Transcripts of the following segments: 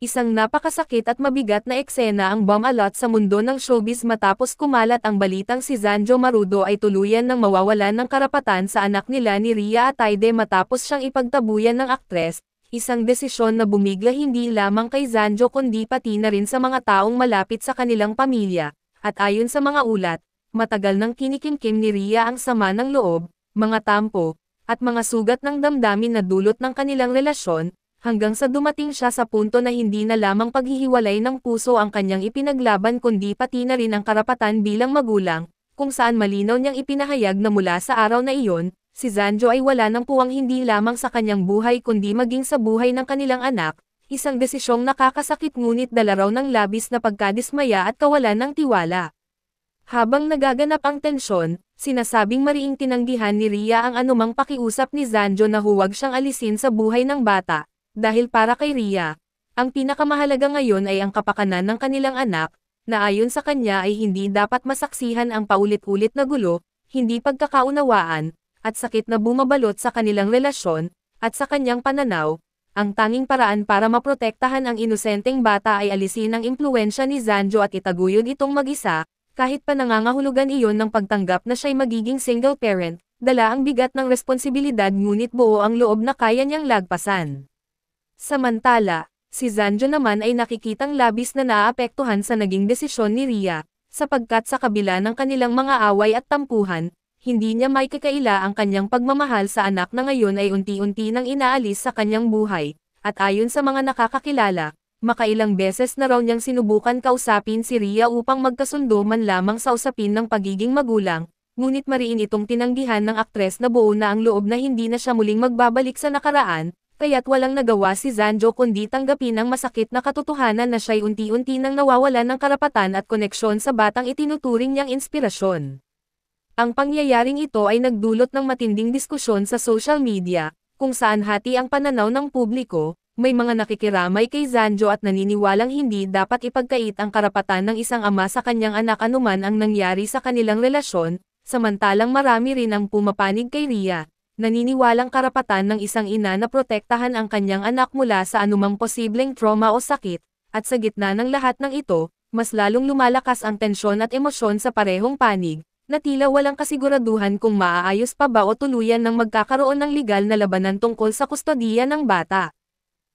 Isang napakasakit at mabigat na eksena ang bomb-alot sa mundo ng showbiz matapos kumalat ang balitang si Zanjo Marudo ay tuluyan ng mawawalan ng karapatan sa anak nila ni Rhea Atayde matapos siyang ipagtabuyan ng aktres, isang desisyon na bumigla hindi lamang kay Zanjo kundi pati na rin sa mga taong malapit sa kanilang pamilya, at ayon sa mga ulat, matagal nang kinikimkim ni Rhea ang sama ng loob, mga tampo, at mga sugat ng damdamin na dulot ng kanilang relasyon, hanggang sa dumating siya sa punto na hindi na lamang paghihiwalay ng puso ang kanyang ipinaglaban kundi pati na rin ang karapatan bilang magulang, kung saan malinaw niyang ipinahayag na mula sa araw na iyon, si Zanjo ay wala ng puwang hindi lamang sa kanyang buhay kundi maging sa buhay ng kanilang anak, isang desisyong nakakasakit ngunit dala raw ng labis na pagkadismaya at kawalan ng tiwala. Habang nagaganap ang tensyon, sinasabing mariing tinanggihan ni Rhea ang anumang pakiusap ni Zanjo na huwag siyang alisin sa buhay ng bata. Dahil para kay Rhea, ang pinakamahalaga ngayon ay ang kapakanan ng kanilang anak, na ayon sa kanya ay hindi dapat masaksihan ang paulit-ulit na gulo, hindi pagkakaunawaan, at sakit na bumabalot sa kanilang relasyon, at sa kanyang pananaw, ang tanging paraan para maprotektahan ang inosenteng bata ay alisin ang impluwensya ni Zanjo at itaguyod itong mag-isa, kahit pa nangangahulugan iyon ng pagtanggap na siya'y magiging single parent, dala ang bigat ng responsibilidad ngunit buo ang loob na kaya niyang lagpasan. Samantala, si Zanjo naman ay nakikitang labis na naaapektuhan sa naging desisyon ni Rhea, sapagkat sa kabila ng kanilang mga away at tampuhan, hindi niya maikakaila ang kanyang pagmamahal sa anak na ngayon ay unti-unti nang inaalis sa kanyang buhay, at ayon sa mga nakakakilala, makailang beses na raw niyang sinubukan kausapin si Rhea upang magkasundo man lamang sa usapin ng pagiging magulang, ngunit mariin itong tinanggihan ng aktres na buo na ang loob na hindi na siya muling magbabalik sa nakaraan, kaya't walang nagawa si Zanjo kundi tanggapin ang masakit na katotohanan na siya'y unti-unti nang nawawalan ng karapatan at koneksyon sa batang itinuturing niyang inspirasyon. Ang pangyayaring ito ay nagdulot ng matinding diskusyon sa social media, kung saan hati ang pananaw ng publiko, may mga nakikiramay kay Zanjo at naniniwalang hindi dapat ipagkait ang karapatan ng isang ama sa kanyang anak anuman ang nangyari sa kanilang relasyon, samantalang marami rin ang pumapanig kay Rhea. Naniniwalang karapatan ng isang ina na protektahan ang kanyang anak mula sa anumang posibleng trauma o sakit, at sa gitna ng lahat ng ito, mas lalong lumalakas ang tensyon at emosyon sa parehong panig, na tila walang kasiguraduhan kung maaayos pa ba o tuluyan ng magkakaroon ng legal na labanan tungkol sa kustodiya ng bata.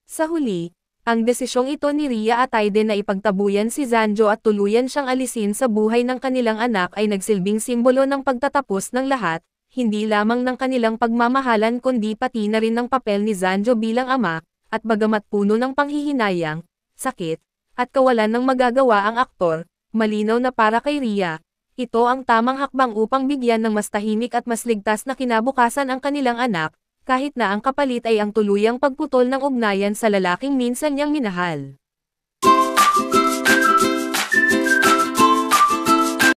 Sa huli, ang desisyong ito ni Rhea Atayde na ipagtabuyan si Zanjo at tuluyan siyang alisin sa buhay ng kanilang anak ay nagsilbing simbolo ng pagtatapos ng lahat, hindi lamang ng kanilang pagmamahalan kundi pati na rin ng papel ni Zanjo bilang ama, at bagamat puno ng panghihinayang, sakit, at kawalan ng magagawa ang aktor, malinaw na para kay Rhea, ito ang tamang hakbang upang bigyan ng mas tahimik at mas ligtas na kinabukasan ang kanilang anak, kahit na ang kapalit ay ang tuluyang pagputol ng ugnayan sa lalaking minsan niyang minahal.